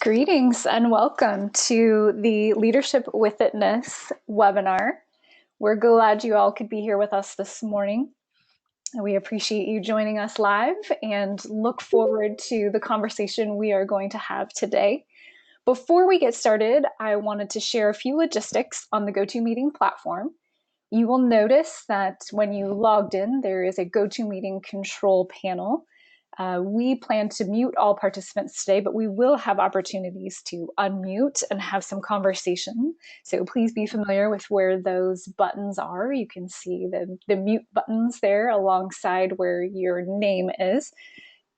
Greetings and welcome to the Leadership-With-it-ness webinar. We're glad you all could be here with us this morning. We appreciate you joining us live and look forward to the conversation we are going to have today. Before we get started, I wanted to share a few logistics on the GoToMeeting platform. You will notice that when you logged in, there is a GoToMeeting control panel. We plan to mute all participants today, but we will have opportunities to unmute and have some conversation. So please be familiar with where those buttons are. You can see the mute buttons there alongside where your name is.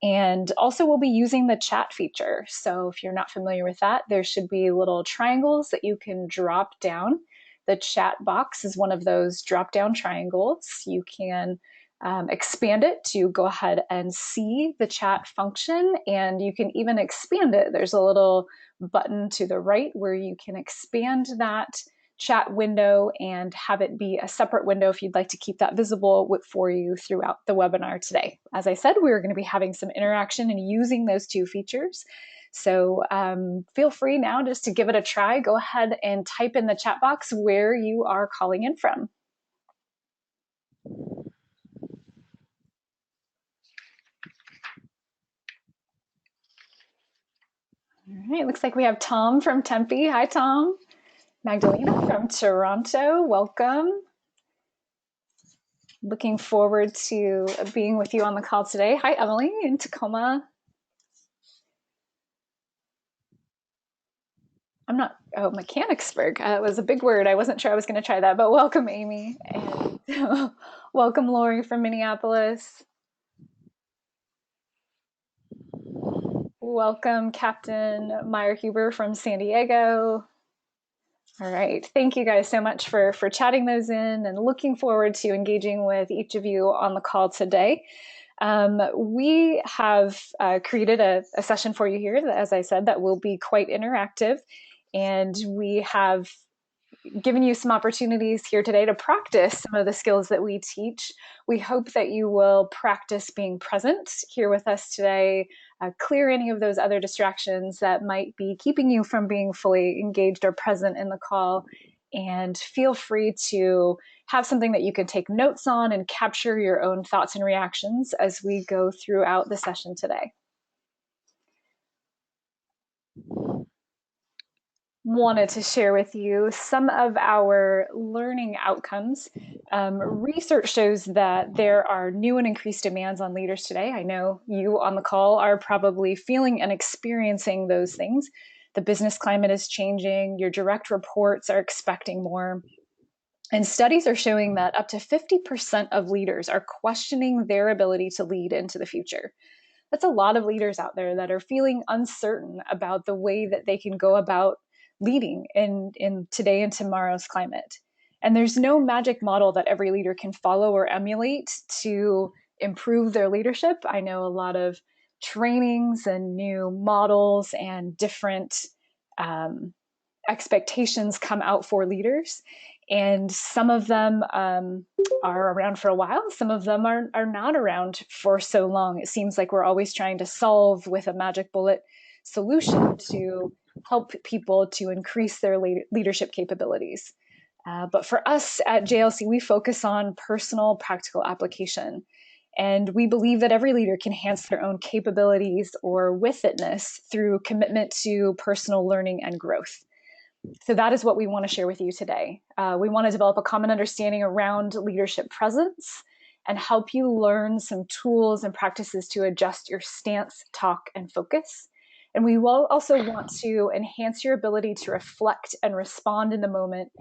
And also we'll be using the chat feature. So if you're not familiar with that, there should be little triangles that you can drop down. The chat box is one of those drop down triangles. You can expand it to go ahead and see the chat function, and you can even expand it. There's a little button to the right where you can expand that chat window and have it be a separate window if you'd like to keep that visible for you throughout the webinar today. As I said, we're going to be having some interaction and using those two features. So feel free now just to give it a try. Go ahead and type in the chat box where you are calling in from. All right, looks like we have Tom from Tempe. Hi, Tom. Magdalena from Toronto, welcome. Looking forward to being with you on the call today. Hi, Emily in Tacoma. Mechanicsburg. It was a big word. I wasn't sure I was going to try that, but welcome, Amy. And welcome, Lori from Minneapolis. Welcome, Captain Meyer Huber from San Diego. All right, thank you guys so much for chatting those in, and looking forward to engaging with each of you on the call today. We have created a session for you here, as I said, that will be quite interactive, and we have given you some opportunities here today to practice some of the skills that we teach. We hope that you will practice being present here with us today, clear any of those other distractions that might be keeping you from being fully engaged or present in the call, and feel free to have something that you can take notes on and capture your own thoughts and reactions as we go throughout the session today. Wanted to share with you some of our learning outcomes. Research shows that there are new and increased demands on leaders today. I know you on the call are probably feeling and experiencing those things. The business climate is changing. Your direct reports are expecting more. And studies are showing that up to 50% of leaders are questioning their ability to lead into the future. That's a lot of leaders out there that are feeling uncertain about the way that they can go about leading in today and tomorrow's climate. And there's no magic model that every leader can follow or emulate to improve their leadership. I know a lot of trainings and new models and different expectations come out for leaders. And some of them are around for a while. Some of them are not around for so long. It seems like we're always trying to solve with a magic bullet solution to help people to increase their leadership capabilities. But for us at JLC, we focus on personal, practical application. And we believe that every leader can enhance their own capabilities or withitness through commitment to personal learning and growth. So that is what we want to share with you today. We want to develop a common understanding around leadership presence and help you learn some tools and practices to adjust your stance, talk, and focus. And we will also want to enhance your ability to reflect and respond in the moment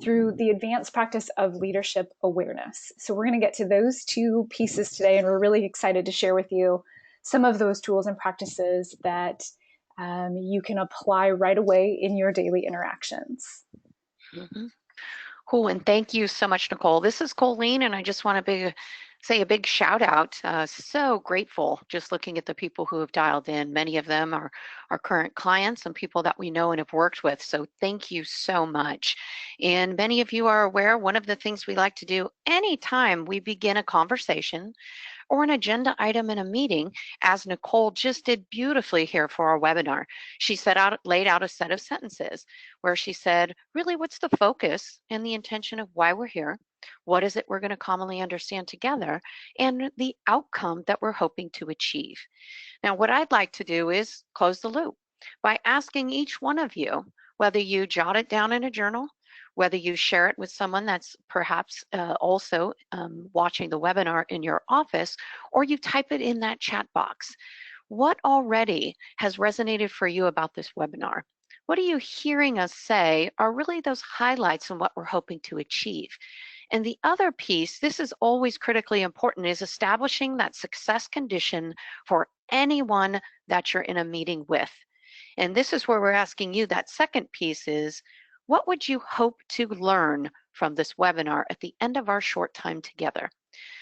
through the advanced practice of leadership awareness. So we're going to get to those two pieces today, and we're really excited to share with you some of those tools and practices that you can apply right away in your daily interactions. Mm-hmm. Cool, and thank you so much, Nicole. This is Colleen, and I just want to say a big shout out. So grateful just looking at the people who have dialed in. Many of them are our current clients and people that we know and have worked with. So thank you so much. And many of you are aware, one of the things we like to do anytime we begin a conversation or an agenda item in a meeting, as Nicole just did beautifully here for our webinar. She laid out a set of sentences where she said, really, what's the focus and the intention of why we're here? What is it we're going to commonly understand together? And the outcome that we're hoping to achieve. Now, what I'd like to do is close the loop by asking each one of you, whether you jot it down in a journal, whether you share it with someone that's perhaps also watching the webinar in your office, or you type it in that chat box. What already has resonated for you about this webinar? What are you hearing us say are really those highlights in what we're hoping to achieve? And the other piece, this is always critically important, is establishing that success condition for anyone that you're in a meeting with. And this is where we're asking you, that second piece is, what would you hope to learn from this webinar at the end of our short time together?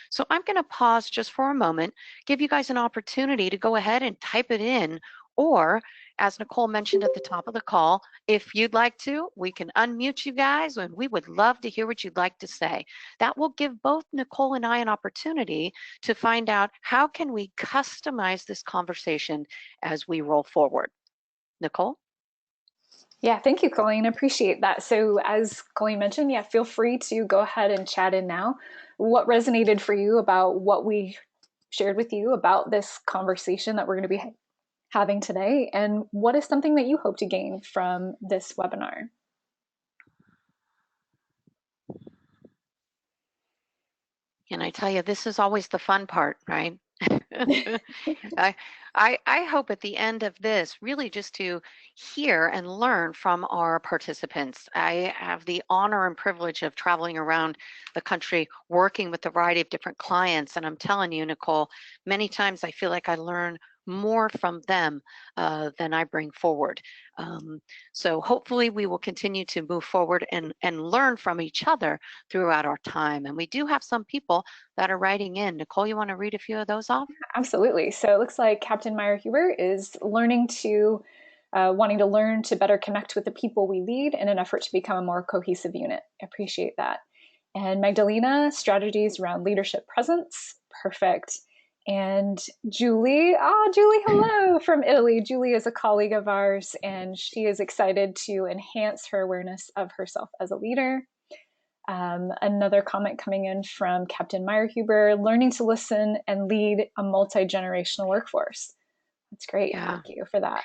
So I'm going to pause just for a moment, give you guys an opportunity to go ahead and type it in, or as Nicole mentioned at the top of the call, if you'd like to, we can unmute you guys and we would love to hear what you'd like to say. That will give both Nicole and I an opportunity to find out how can we customize this conversation as we roll forward. Nicole? Yeah, thank you, Colleen. Appreciate that. So as Colleen mentioned, yeah, feel free to go ahead and chat in now. What resonated for you about what we shared with you about this conversation that we're going to be having today? And what is something that you hope to gain from this webinar? And I tell you, this is always the fun part, right? I, I hope at the end of this really just to hear and learn from our participants. I have the honor and privilege of traveling around the country working with a variety of different clients. And I'm telling you, Nicole, many times I feel like I learn more from them than I bring forward. So hopefully we will continue to move forward and learn from each other throughout our time. And we do have some people that are writing in. Nicole, you want to read a few of those off? Absolutely. So it looks like Captain Meyer Huber is wanting to learn to better connect with the people we lead in an effort to become a more cohesive unit. Appreciate that. And Magdalena, strategies around leadership presence. Perfect. And Julie, Julie, hello from Italy. Julie is a colleague of ours, and she is excited to enhance her awareness of herself as a leader. Another comment coming in from Captain Meyerhuber, learning to listen and lead a multi-generational workforce. That's great. Yeah. Thank you for that.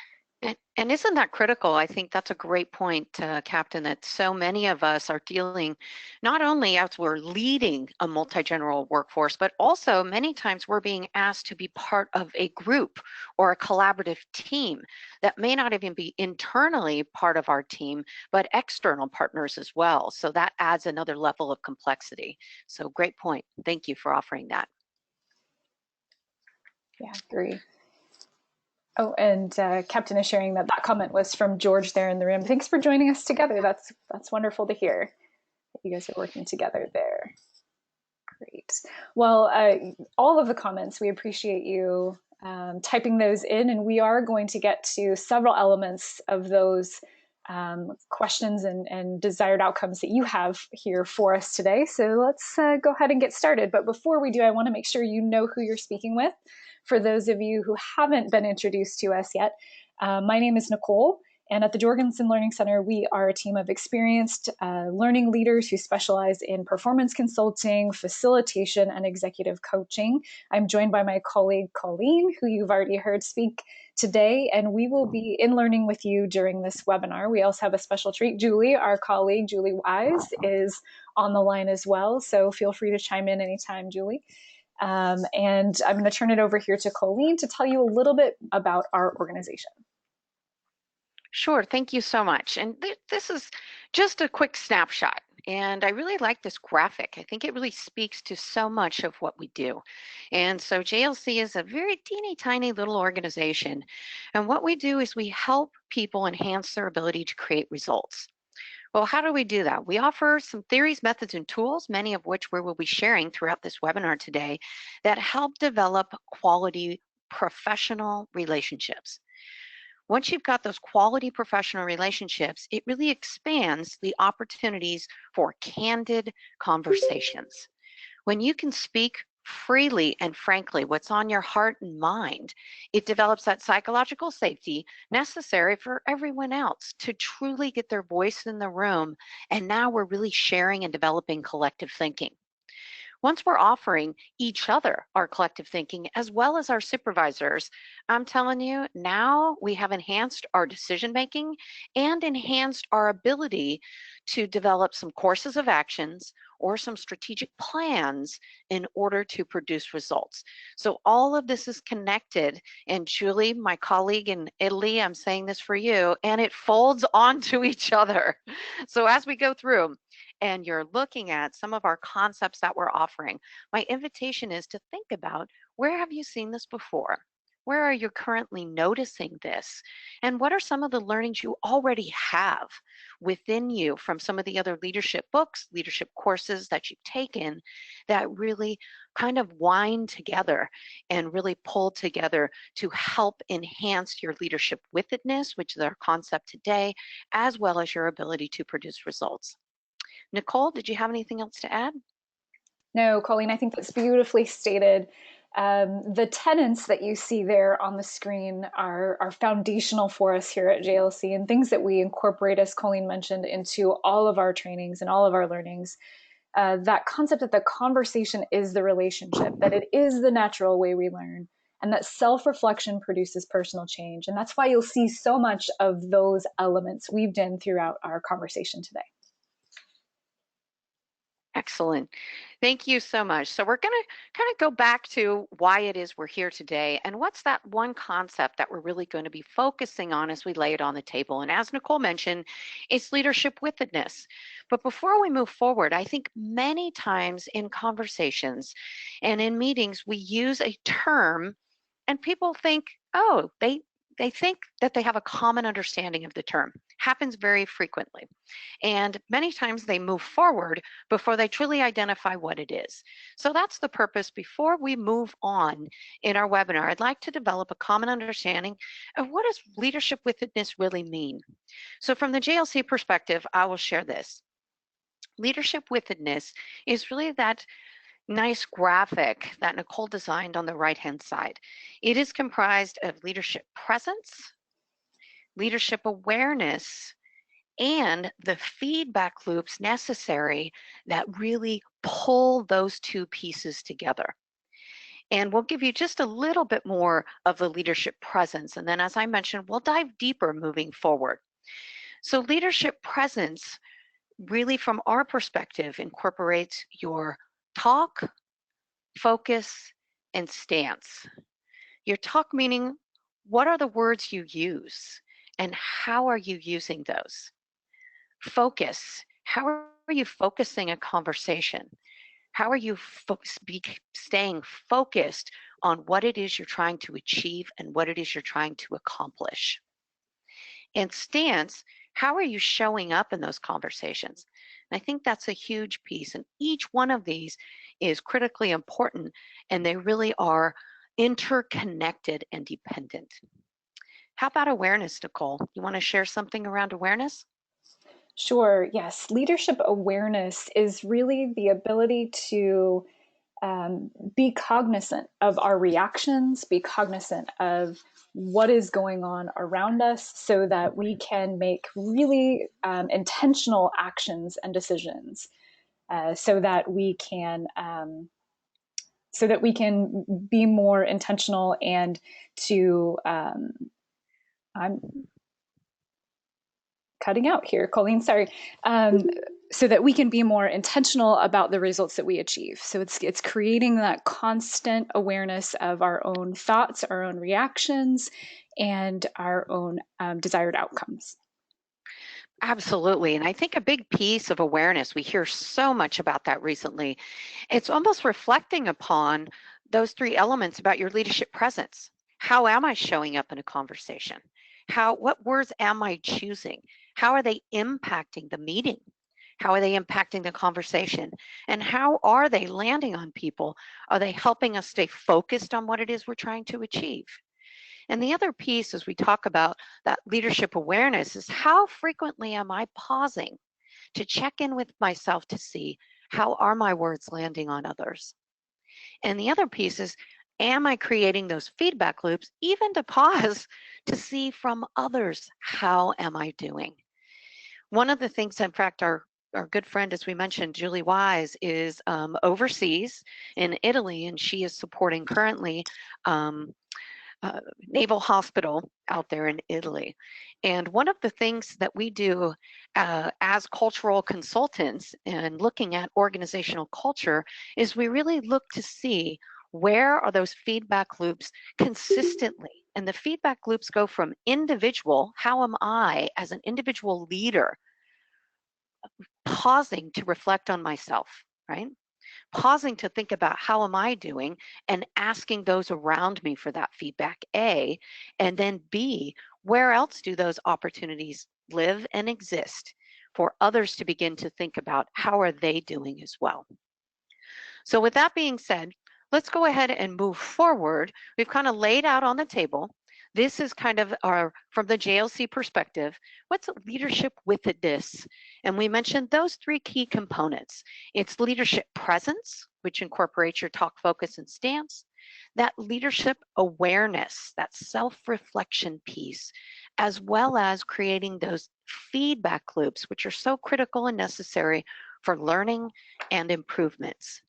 And isn't that critical? I think that's a great point, Captain, that so many of us are dealing not only as we're leading a multi-general workforce, but also many times we're being asked to be part of a group or a collaborative team that may not even be internally part of our team, but external partners as well. So that adds another level of complexity. So great point. Thank you for offering that. Yeah, agree. Oh, and Captain is sharing that comment was from George there in the room. Thanks for joining us together. That's wonderful to hear that you guys are working together there. Great. Well, all of the comments, we appreciate you typing those in, and we are going to get to several elements of those questions and desired outcomes that you have here for us today. So let's go ahead and get started. But before we do, I want to make sure you know who you're speaking with. For those of you who haven't been introduced to us yet, my name is Nicole. And at the Jorgensen Learning Center, we are a team of experienced learning leaders who specialize in performance consulting, facilitation, and executive coaching. I'm joined by my colleague, Colleen, who you've already heard speak today, and we will be in learning with you during this webinar. We also have a special treat. Julie, our colleague, Julie Wise, is on the line as well, so feel free to chime in anytime, Julie. And I'm going to turn it over here to Colleen to tell you a little bit about our organization. Sure, thank you so much. And this is just a quick snapshot. And I really like this graphic. I think it really speaks to so much of what we do. And so JLC is a very teeny tiny little organization. And what we do is we help people enhance their ability to create results. Well, how do we do that? We offer some theories, methods, and tools, many of which we will be sharing throughout this webinar today, that help develop quality professional relationships. Once you've got those quality professional relationships, it really expands the opportunities for candid conversations. When you can speak freely and frankly what's on your heart and mind, it develops that psychological safety necessary for everyone else to truly get their voice in the room. And now we're really sharing and developing collective thinking. Once we're offering each other our collective thinking as well as our supervisors, I'm telling you, now we have enhanced our decision making and enhanced our ability to develop some courses of actions or some strategic plans in order to produce results. So all of this is connected. And Julie, my colleague in Italy, I'm saying this for you, and it folds onto each other. So as we go through, and you're looking at some of our concepts that we're offering, my invitation is to think about, where have you seen this before? Where are you currently noticing this? And what are some of the learnings you already have within you from some of the other leadership books, leadership courses that you've taken that really kind of wind together and really pull together to help enhance your leadership with-it-ness, which is our concept today, as well as your ability to produce results. Nicole, did you have anything else to add? No, Colleen, I think that's beautifully stated. The tenets that you see there on the screen are foundational for us here at JLC, and things that we incorporate, as Colleen mentioned, into all of our trainings and all of our learnings. That concept that the conversation is the relationship, that it is the natural way we learn, and that self-reflection produces personal change. And that's why you'll see so much of those elements weaved in throughout our conversation today. Excellent. Thank you so much. So we're going to kind of go back to why it is we're here today and what's that one concept that we're really going to be focusing on as we lay it on the table. And as Nicole mentioned, it's leadership with-it-ness. But before we move forward, I think many times in conversations and in meetings, we use a term and people think, oh, they think that they have a common understanding of the term. Happens very frequently. And many times they move forward before they truly identify what it is. So that's the purpose. Before we move on in our webinar, I'd like to develop a common understanding of what does leadership with-it-ness really mean. So from the JLC perspective, I will share this. Leadership with-it-ness is really that nice graphic that Nicole designed on the right-hand side. It is comprised of leadership presence, leadership awareness, and the feedback loops necessary that really pull those two pieces together. And we'll give you just a little bit more of the leadership presence. And then, as I mentioned, we'll dive deeper moving forward. So leadership presence really, from our perspective, incorporates your talk, focus, and stance. Your talk meaning, what are the words you use and how are you using those? Focus, how are you focusing a conversation? How are you staying focused on what it is you're trying to achieve and what it is you're trying to accomplish? And stance, how are you showing up in those conversations? And I think that's a huge piece. And each one of these is critically important, and they really are interconnected and dependent. How about awareness, Nicole? You want to share something around awareness? Sure, yes. Leadership awareness is really the ability to be cognizant of our reactions, be cognizant of what is going on around us so that we can make really intentional actions and decisions so that we can be more intentional and to I'm cutting out here, Colleen, sorry. So that we can be more intentional about the results that we achieve. So it's creating that constant awareness of our own thoughts, our own reactions, and our own desired outcomes. Absolutely. And I think a big piece of awareness, we hear so much about that recently. It's almost reflecting upon those three elements about your leadership presence. How am I showing up in a conversation? What words am I choosing? How are they impacting the meeting? How are they impacting the conversation? And how are they landing on people? Are they helping us stay focused on what it is we're trying to achieve? And the other piece, as we talk about that leadership awareness, is how frequently am I pausing to check in with myself to see how are my words landing on others? And the other piece is, am I creating those feedback loops, even to pause to see from others, how am I doing? One of the things, in fact, our good friend, as we mentioned, Julie Wise, is overseas in Italy, and she is supporting currently Naval Hospital out there in Italy. And one of the things that we do as cultural consultants and looking at organizational culture is we really look to see where are those feedback loops consistently. And the feedback loops go from individual, how am I as an individual leader pausing to reflect on myself, right? Pausing to think about how am I doing and asking those around me for that feedback, A, and then B, where else do those opportunities live and exist for others to begin to think about how are they doing as well. So with that being said, let's go ahead and move forward. We've kind of laid out on the table. This is kind of our, from the JLC perspective, what's leadership with-it-ness? And we mentioned those three key components. It's leadership presence, which incorporates your talk, focus, and stance. That leadership awareness, that self-reflection piece, as well as creating those feedback loops, which are so critical and necessary for learning and improvements.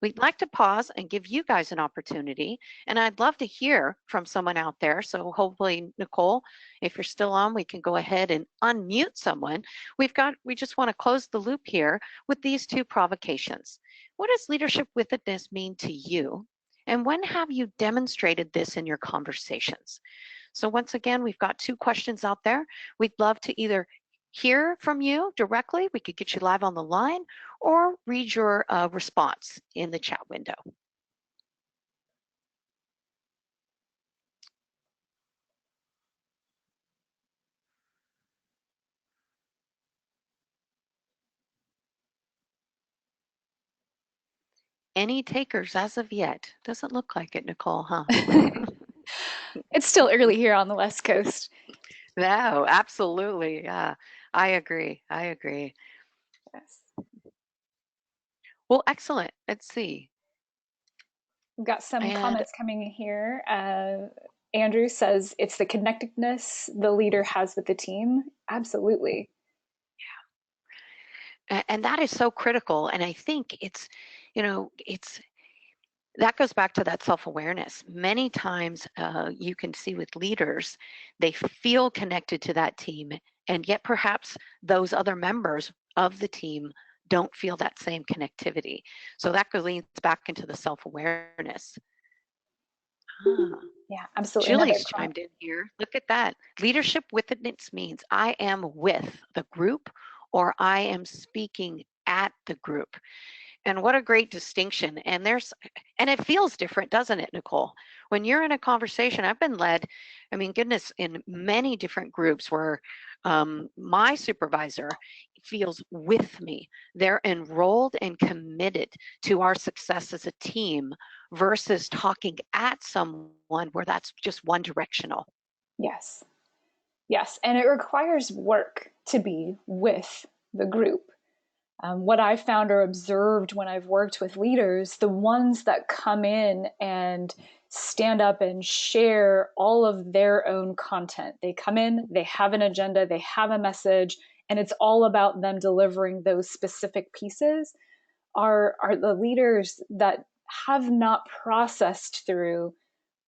We'd like to pause and give you guys an opportunity, and I'd love to hear from someone out there. So hopefully, Nicole, if you're still on, we can go ahead and unmute someone. We just want to close the loop here with these two provocations. What does leadership with-it-ness mean to you? And when have you demonstrated this in your conversations? So once again, we've got two questions out there. We'd love to either hear from you directly, we could get you live on the line, or read your response in the chat window. Any takers as of yet? Doesn't look like it, Nicole, huh? It's still early here on the West Coast. No, absolutely. Yeah, I agree. I agree. Yes. Well, excellent. Let's see. We've got some And comments coming in here. Andrew says it's the connectedness the leader has with the team. Absolutely. and that is so critical. And I think it's, it's that goes back to that self-awareness. Many times you can see with leaders, they feel connected to that team, and yet perhaps those other members of the team don't feel that same connectivity. So that leads back into the self-awareness. Yeah, absolutely. Julie's chimed in here. Look at that. Leadership with-it-ness means I am with the group, or I am speaking at the group. And what a great distinction. And it feels different, doesn't it, Nicole? When you're in a conversation, I've been led, I mean, goodness, in many different groups where my supervisor feels with me. They're enrolled and committed to our success as a team versus talking at someone where that's just one directional. Yes. Yes. And it requires work to be with the group. What I've found or observed when I've worked with leaders, the ones that come in and stand up and share all of their own content. They come in, they have an agenda, they have a message, and it's all about them delivering those specific pieces, are the leaders that have not processed through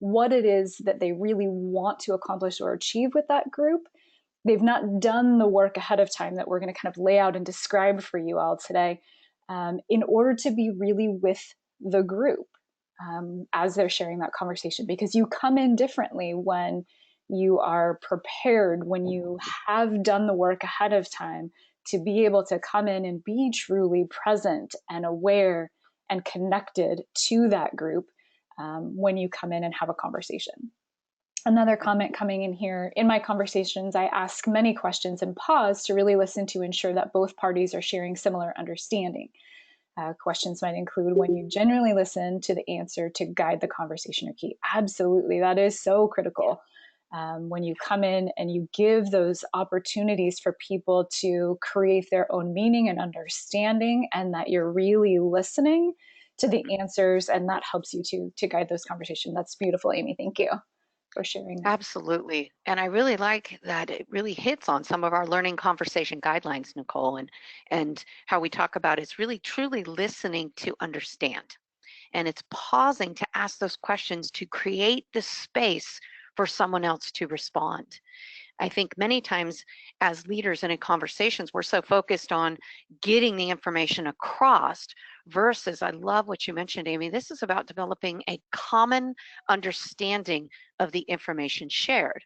what it is that they really want to accomplish or achieve with that group. They've not done the work ahead of time that we're going to kind of lay out and describe for you all today, in order to be really with the group as they're sharing that conversation. Because you come in differently when you are prepared, when you have done the work ahead of time to be able to come in and be truly present and aware and connected to that group when you come in and have a conversation. Another comment coming in here: in my conversations, I ask many questions and pause to really listen to ensure that both parties are sharing similar understanding. Questions might include: when you genuinely listen to the answer to guide the conversation or key. Absolutely, that is so critical. When you come in and you give those opportunities for people to create their own meaning and understanding, and that you're really listening to the answers, and that helps you to guide those conversations. That's beautiful, Amy. Thank you for sharing that. Absolutely. And I really like that it really hits on some of our learning conversation guidelines, Nicole, and how we talk about it's really truly listening to understand. And it's pausing to ask those questions to create the space for someone else to respond. I think many times as leaders and in conversations, we're so focused on getting the information across versus, I love what you mentioned, Amy, this is about developing a common understanding of the information shared.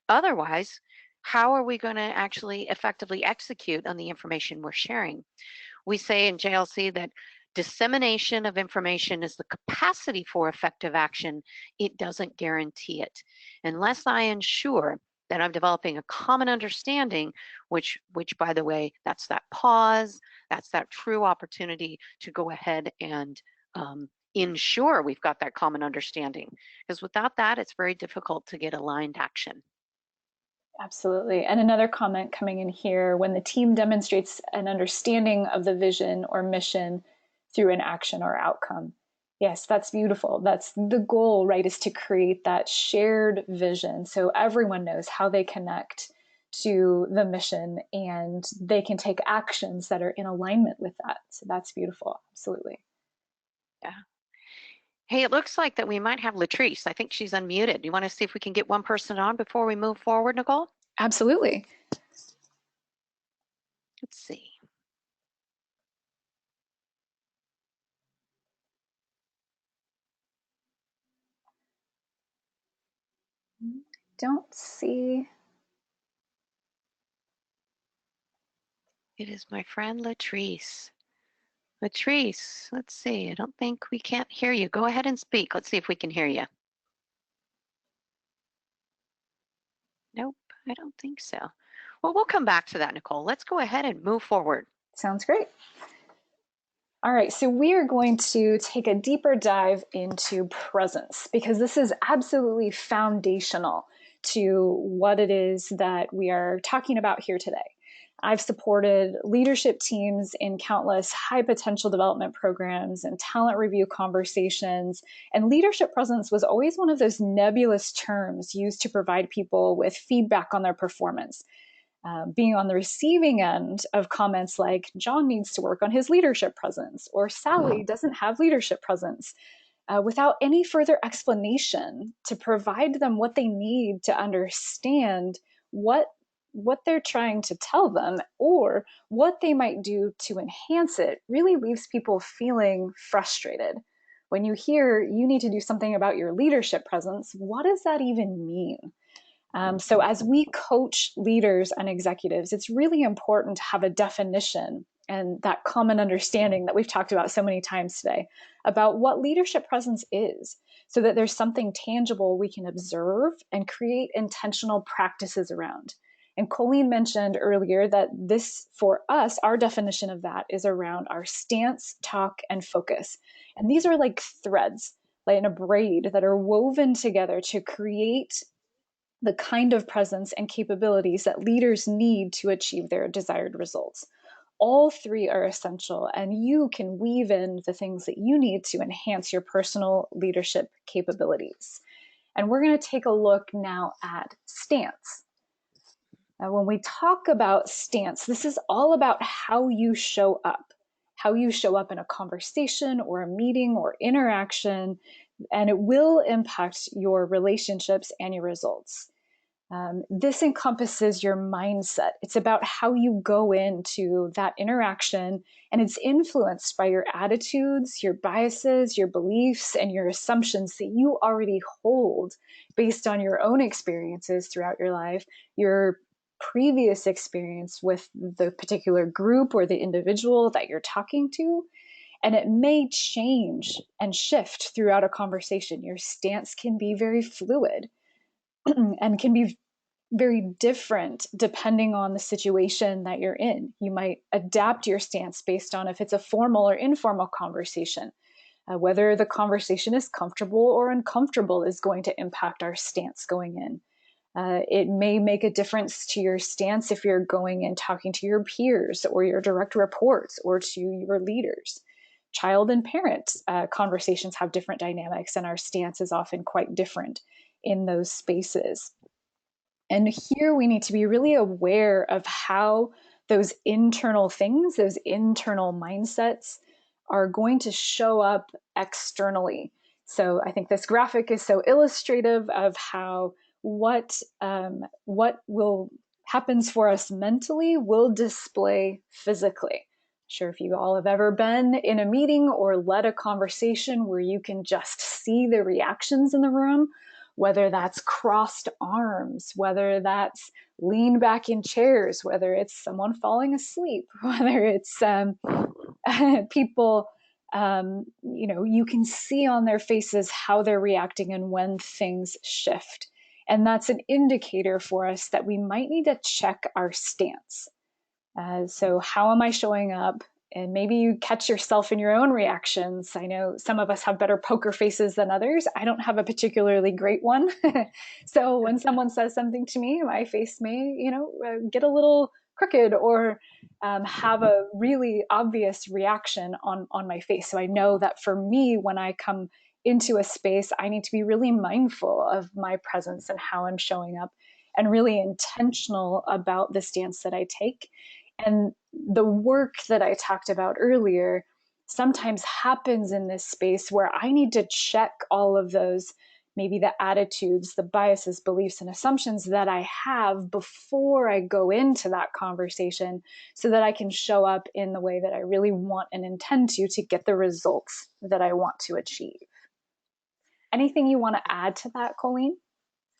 Otherwise, how are we going to actually effectively execute on the information we're sharing? We say in JLC that dissemination of information is the capacity for effective action. It doesn't guarantee it. Unless I ensure that I'm developing a common understanding, which by the way, that's that pause, that's that true opportunity to go ahead and ensure we've got that common understanding. Because without that, it's very difficult to get aligned action. Absolutely. And another comment coming in here: when the team demonstrates an understanding of the vision or mission through an action or outcome. Yes, that's beautiful. That's the goal, right? Is to create that shared vision so everyone knows how they connect to the mission and they can take actions that are in alignment with that. So that's beautiful. Absolutely. Yeah. Hey, it looks like that we might have Latrice. I think she's unmuted. You want to see if we can get one person on before we move forward, Nicole? Absolutely. Let's see. Don't see. It is my friend Latrice. Latrice, let's see. I don't think we can't hear you. Go ahead and speak. Let's see if we can hear you. Nope, I don't think so. Well, we'll come back to that, Nicole. Let's go ahead and move forward. Sounds great. All right, so we are going to take a deeper dive into presence because this is absolutely foundational to what it is that we are talking about here today. I've supported leadership teams in countless high potential development programs and talent review conversations, and leadership presence was always one of those nebulous terms used to provide people with feedback on their performance. Being on the receiving end of comments like John needs to work on his leadership presence or Sally doesn't have leadership presence, without any further explanation to provide them what they need to understand what they're trying to tell them or what they might do to enhance it, really leaves people feeling frustrated. When you hear you need to do something about your leadership presence, what does that even mean? So as we coach leaders and executives, it's really important to have a definition and that common understanding that we've talked about so many times today about what leadership presence is, so that there's something tangible we can observe and create intentional practices around. And Colleen mentioned earlier that this, for us, our definition of that is around our stance, talk, and focus. And these are like threads, like in a braid, that are woven together to create the kind of presence and capabilities that leaders need to achieve their desired results. All three are essential, and you can weave in the things that you need to enhance your personal leadership capabilities. And we're going to take a look now at stance. Now, when we talk about stance, this is all about how you show up in a conversation or a meeting or interaction, and it will impact your relationships and your results. This encompasses your mindset. It's about how you go into that interaction, and it's influenced by your attitudes, your biases, your beliefs, and your assumptions that you already hold based on your own experiences throughout your life, your previous experience with the particular group or the individual that you're talking to. And it may change and shift throughout a conversation. Your stance can be very fluid and can be very different depending on the situation that you're in. You might adapt your stance based on if it's a formal or informal conversation. Whether the conversation is comfortable or uncomfortable is going to impact our stance going in. It may make a difference to your stance if you're going and talking to your peers or your direct reports or to your leaders. child and parent conversations have different dynamics, and our stance is often quite different in those spaces. And here we need to be really aware of how those internal things, those internal mindsets, are going to show up externally. So I think this graphic is so illustrative of how what will happens for us mentally will display physically. Sure, if you all have ever been in a meeting or led a conversation where you can just see the reactions in the room, whether that's crossed arms, whether that's lean back in chairs, whether it's someone falling asleep, whether it's people, you can see on their faces how they're reacting and when things shift. And that's an indicator for us that we might need to check our stance. So how am I showing up? And maybe you catch yourself in your own reactions. I know some of us have better poker faces than others. I don't have a particularly great one. So when someone says something to me, my face may, get a little crooked or have a really obvious reaction on my face. So I know that for me, when I come into a space, I need to be really mindful of my presence and how I'm showing up, and really intentional about the stance that I take. And the work that I talked about earlier sometimes happens in this space where I need to check all of those, maybe the attitudes, the biases, beliefs, and assumptions that I have before I go into that conversation, so that I can show up in the way that I really want and intend to get the results that I want to achieve. Anything you want to add to that, Colleen?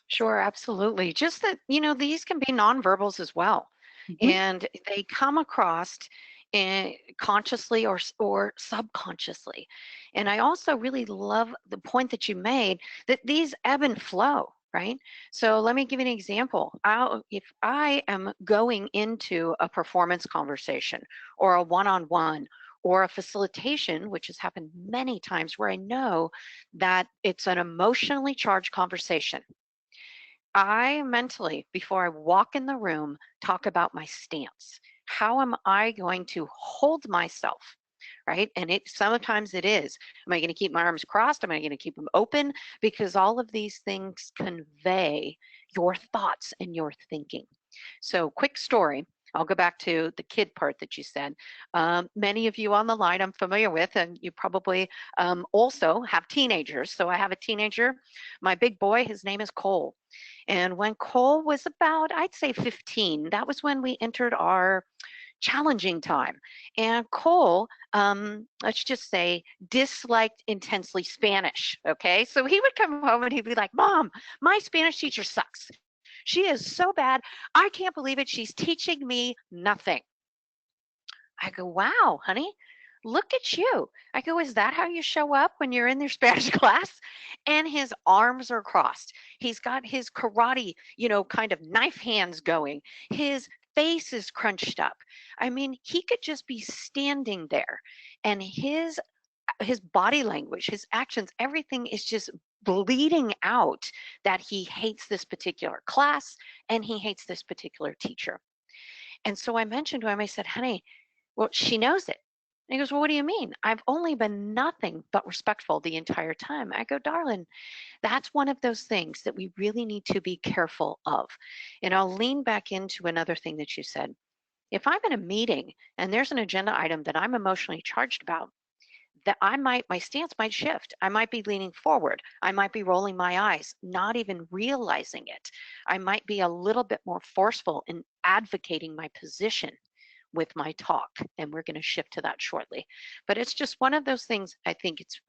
Sure, absolutely. Just that, these can be nonverbals as well. Mm-hmm. And they come across consciously or subconsciously. And I also really love the point that you made that these ebb and flow, right? So let me give you an example. If I am going into a performance conversation or a one-on-one or a facilitation, which has happened many times where I know that it's an emotionally charged conversation, I mentally, before I walk in the room, talk about my stance. How am I going to hold myself, right? And sometimes it is, am I going to keep my arms crossed? Am I going to keep them open? Because all of these things convey your thoughts and your thinking. So quick story. I'll go back to the kid part that you said. Many of you on the line I'm familiar with, and you probably also have teenagers. So I have a teenager, my big boy, his name is Cole. And when Cole was about, I'd say 15, that was when we entered our challenging time. And Cole, let's just say, disliked intensely Spanish. Okay. So he would come home and he'd be like, Mom, my Spanish teacher sucks. She is so bad. I can't believe it. She's teaching me nothing. I go, wow, honey, look at you. I go, is that how you show up when you're in your Spanish class? And his arms are crossed. He's got his karate, kind of knife hands going. His face is crunched up. I mean, he could just be standing there, and his body language, his actions, everything is just bleeding out that he hates this particular class and he hates this particular teacher. And so I mentioned to him, I said, honey, well, she knows it. And he goes, well, what do you mean? I've only been nothing but respectful the entire time. I go, darling, that's one of those things that we really need to be careful of. And I'll lean back into another thing that you said. If I'm in a meeting and there's an agenda item that I'm emotionally charged about, that my stance might shift. I might be leaning forward. I might be rolling my eyes, not even realizing it. I might be a little bit more forceful in advocating my position with my talk, and we're going to shift to that shortly. But it's just one of those things. I think it's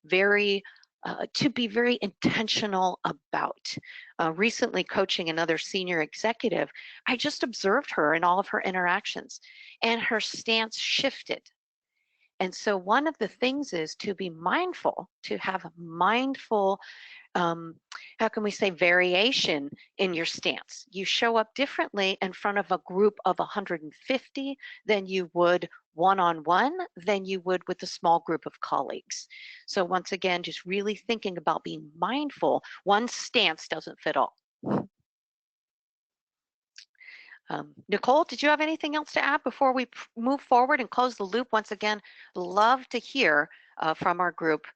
very to be very intentional about. Recently coaching another senior executive, I just observed her in all of her interactions, and her stance shifted. And so one of the things is to be mindful, to have a mindful, how can we say, variation in your stance. You show up differently in front of a group of 150 than you would one-on-one, than you would with a small group of colleagues. So once again, just really thinking about being mindful. One stance doesn't fit all. Nicole, did you have anything else to add before we move forward and close the loop? Once again, love to hear from our group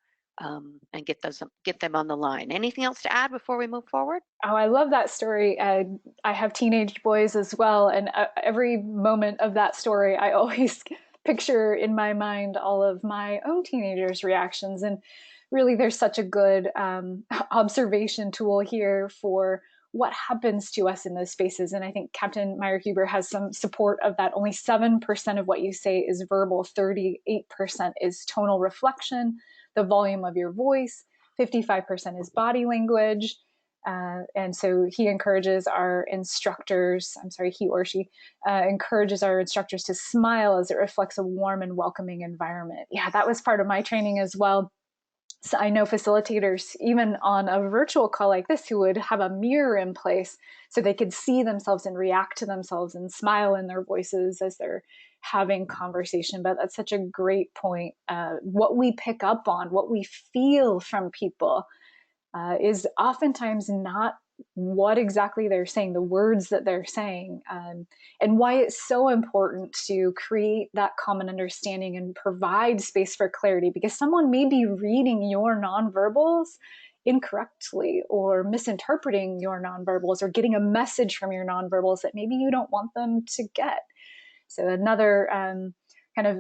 and get them on the line. Anything else to add before we move forward? Oh, I love that story. I have teenage boys as well, and every moment of that story, I always picture in my mind all of my own teenagers' reactions. And really, there's such a good observation tool here for what happens to us in those spaces. And I think Captain Meyer Huber has some support of that. Only 7% of what you say is verbal, 38% is tonal reflection, the volume of your voice, 55% is body language. And so he encourages our instructors, I'm sorry, he or she encourages our instructors to smile as it reflects a warm and welcoming environment. Yeah, that was part of my training as well. So I know facilitators, even on a virtual call like this, who would have a mirror in place so they could see themselves and react to themselves and smile in their voices as they're having conversation. But that's such a great point. What we pick up on, what we feel from people, is oftentimes not what exactly they're saying, the words that they're saying, and why it's so important to create that common understanding and provide space for clarity, because someone may be reading your nonverbals incorrectly or misinterpreting your nonverbals or getting a message from your nonverbals that maybe you don't want them to get. So another kind of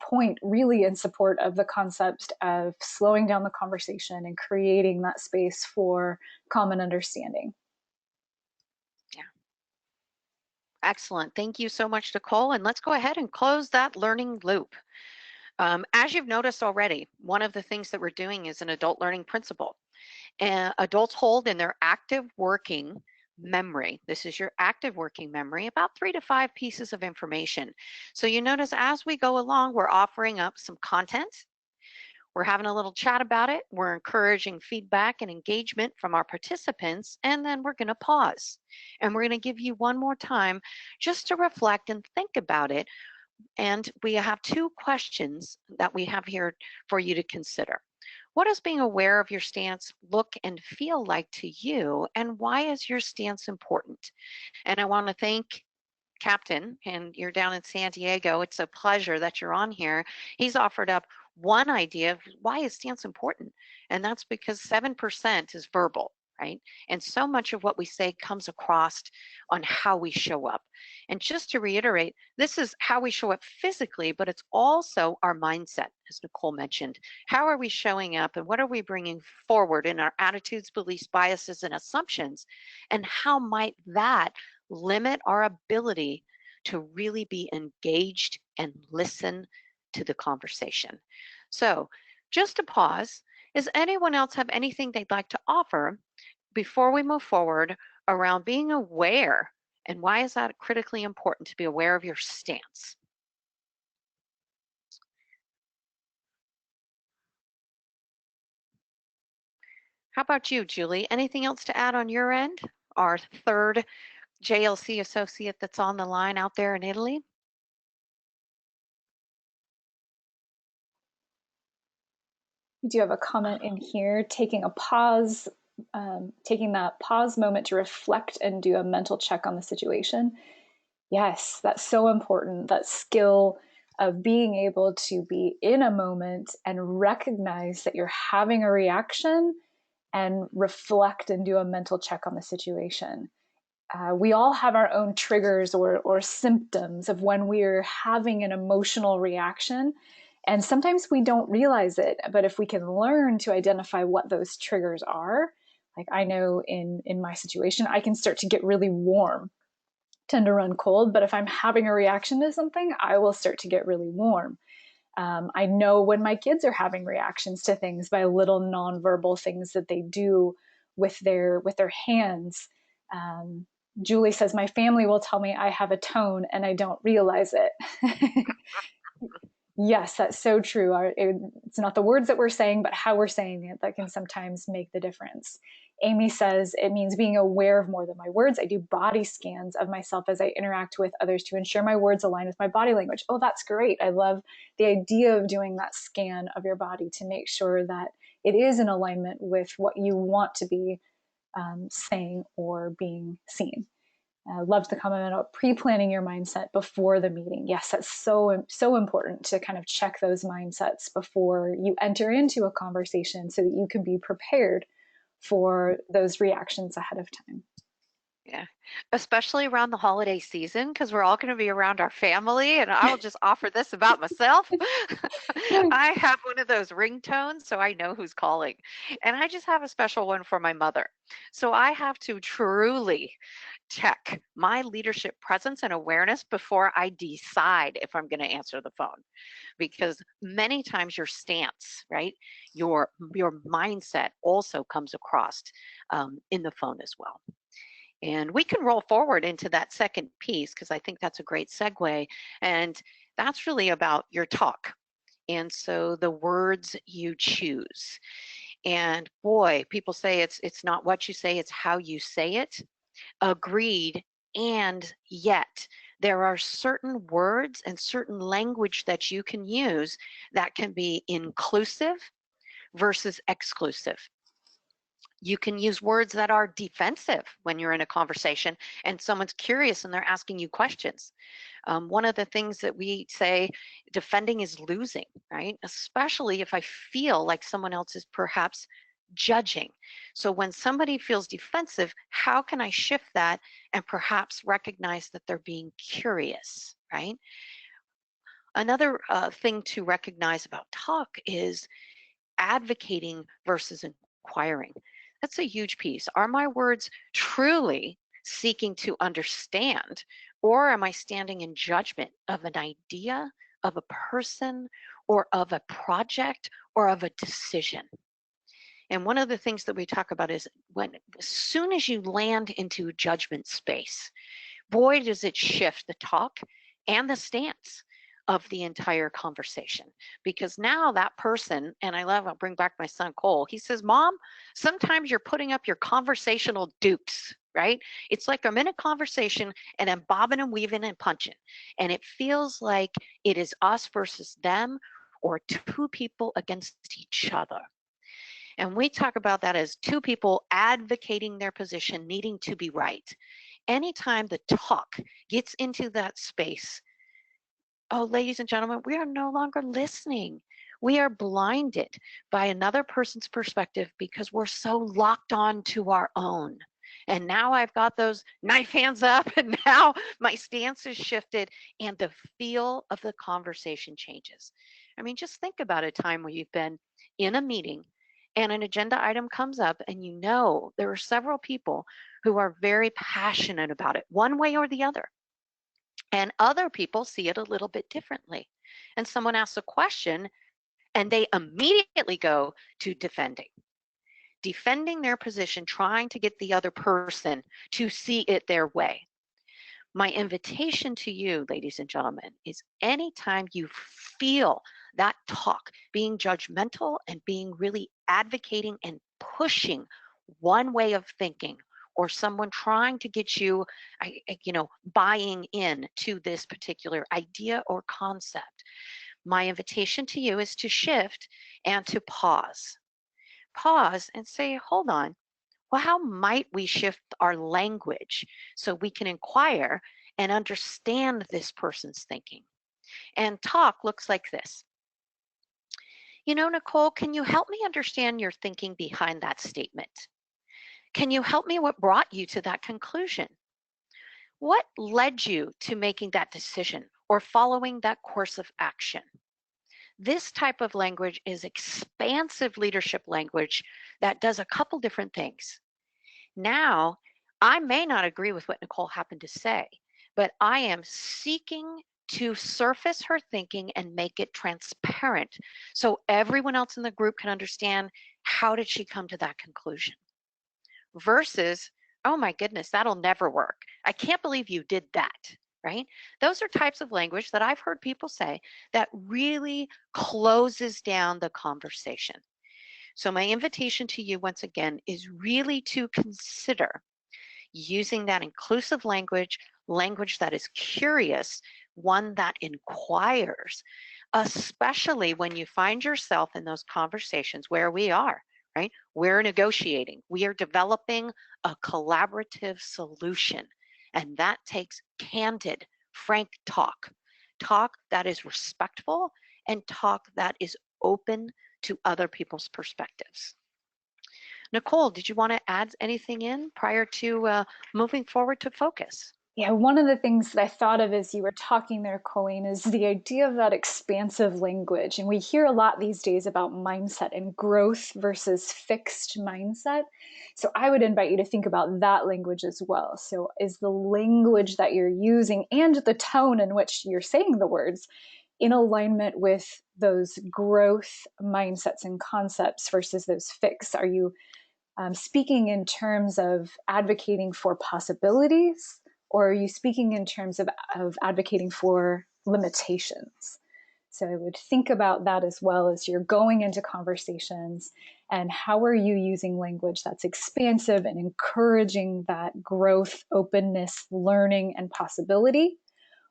point really in support of the concept of slowing down the conversation and creating that space for common understanding. Yeah. Excellent. Thank you so much, Nicole. And let's go ahead and close that learning loop. As you've noticed already, one of the things that we're doing is an adult learning principle. Adults hold in their active working memory, this is your active working memory, about 3 to 5 pieces of information. So you notice as we go along, we're offering up some content. We're having a little chat about it. We're encouraging feedback and engagement from our participants, and then we're going to pause. And we're going to give you one more time just to reflect and think about it. And we have 2 questions that we have here for you to consider. What does being aware of your stance look and feel like to you, and why is your stance important? And I want to thank Captain, and you're down in San Diego. It's a pleasure that you're on here. He's offered up one idea of why is stance important, and that's because 7% is verbal, right? And so much of what we say comes across on how we show up. And just to reiterate, this is how we show up physically, but it's also our mindset, as Nicole mentioned. How are we showing up, and what are we bringing forward in our attitudes, beliefs, biases, and assumptions? And how might that limit our ability to really be engaged and listen to the conversation? So just to pause, does anyone else have anything they'd like to offer before we move forward around being aware, and why is that critically important to be aware of your stance? How about you, Julie? Anything else to add on your end? Our third JLC associate that's on the line out there in Italy? We do have a comment in here, taking a pause, taking that pause moment to reflect and do a mental check on the situation. Yes, that's so important. That skill of being able to be in a moment and recognize that you're having a reaction and reflect and do a mental check on the situation. We all have our own triggers or symptoms of when we're having an emotional reaction. And sometimes we don't realize it, but if we can learn to identify what those triggers are, like I know in my situation, I can start to get really warm, tend to run cold, but if I'm having a reaction to something, I will start to get really warm. I know when my kids are having reactions to things by little nonverbal things that they do with their hands. Julie says, my family will tell me I have a tone and I don't realize it. Yes, that's so true. It's not the words that we're saying, but how we're saying it that can sometimes make the difference. Amy says, it means being aware of more than my words. I do body scans of myself as I interact with others to ensure my words align with my body language. Oh, that's great. I love the idea of doing that scan of your body to make sure that it is in alignment with what you want to be saying or being seen. Loved the comment about pre-planning your mindset before the meeting. Yes, that's so important to kind of check those mindsets before you enter into a conversation so that you can be prepared for those reactions ahead of time. Yeah, especially around the holiday season, because we're all going to be around our family. And I will just offer this about myself. I have one of those ringtones, so I know who's calling. And I just have a special one for my mother. So I have to truly check my leadership presence and awareness before I decide if I'm going to answer the phone. Because many times your stance, right, your mindset also comes across in the phone as well. And we can roll forward into that second piece because I think that's a great segue. And that's really about your talk. And so the words you choose. And boy, people say it's not what you say, it's how you say it. Agreed. And yet, there are certain words and certain language that you can use that can be inclusive versus exclusive. You can use words that are defensive when you're in a conversation and someone's curious and they're asking you questions. One of the things that we say, defending is losing, right? Especially if I feel like someone else is perhaps judging. So when somebody feels defensive, how can I shift that and perhaps recognize that they're being curious, right? Another thing to recognize about talk is advocating versus inquiring. That's a huge piece. Are my words truly seeking to understand, or am I standing in judgment of an idea, of a person, or of a project, or of a decision? And one of the things that we talk about is as soon as you land into judgment space, boy, does it shift the talk and the stance of the entire conversation. Because now that person, and I'll bring back my son Cole, he says, Mom, sometimes you're putting up your conversational dupes, right? It's like I'm in a conversation and I'm bobbing and weaving and punching. And it feels like it is us versus them or two people against each other. And we talk about that as two people advocating their position, needing to be right. Anytime the talk gets into that space, oh, ladies and gentlemen, we are no longer listening. We are blinded by another person's perspective because we're so locked on to our own. And now I've got those knife hands up, and now my stance is shifted, and the feel of the conversation changes. I mean, just think about a time where you've been in a meeting and an agenda item comes up, and you know there are several people who are very passionate about it, one way or the other. And other people see it a little bit differently. And someone asks a question and they immediately go to defending their position, trying to get the other person to see it their way. My invitation to you, ladies and gentlemen, is anytime you feel that talk being judgmental and being really advocating and pushing one way of thinking, or someone trying to get you, buying in to this particular idea or concept, my invitation to you is to shift and to pause. Pause and say, hold on, well, how might we shift our language so we can inquire and understand this person's thinking? And talk looks like this. You know, Nicole, can you help me understand your thinking behind that statement? Can you help me what brought you to that conclusion? What led you to making that decision or following that course of action? This type of language is expansive leadership language that does a couple different things. Now, I may not agree with what Nicole happened to say, but I am seeking to surface her thinking and make it transparent so everyone else in the group can understand how did she come to that conclusion. Versus, oh my goodness, that'll never work. I can't believe you did that, right? Those are types of language that I've heard people say that really closes down the conversation. So my invitation to you once again is really to consider using that inclusive language that is curious, one that inquires, especially when you find yourself in those conversations where we are, right? We're negotiating, we are developing a collaborative solution. And that takes candid, frank talk, talk that is respectful, and talk that is open to other people's perspectives. Nicole, did you want to add anything in prior to moving forward to focus? Yeah, one of the things that I thought of as you were talking there, Colleen, is the idea of that expansive language. And we hear a lot these days about mindset and growth versus fixed mindset. So I would invite you to think about that language as well. So is the language that you're using and the tone in which you're saying the words in alignment with those growth mindsets and concepts versus those fixed? Are you speaking in terms of advocating for possibilities, or are you speaking in terms of advocating for limitations? So I would think about that as well as you're going into conversations, and how are you using language that's expansive and encouraging that growth, openness, learning, and possibility?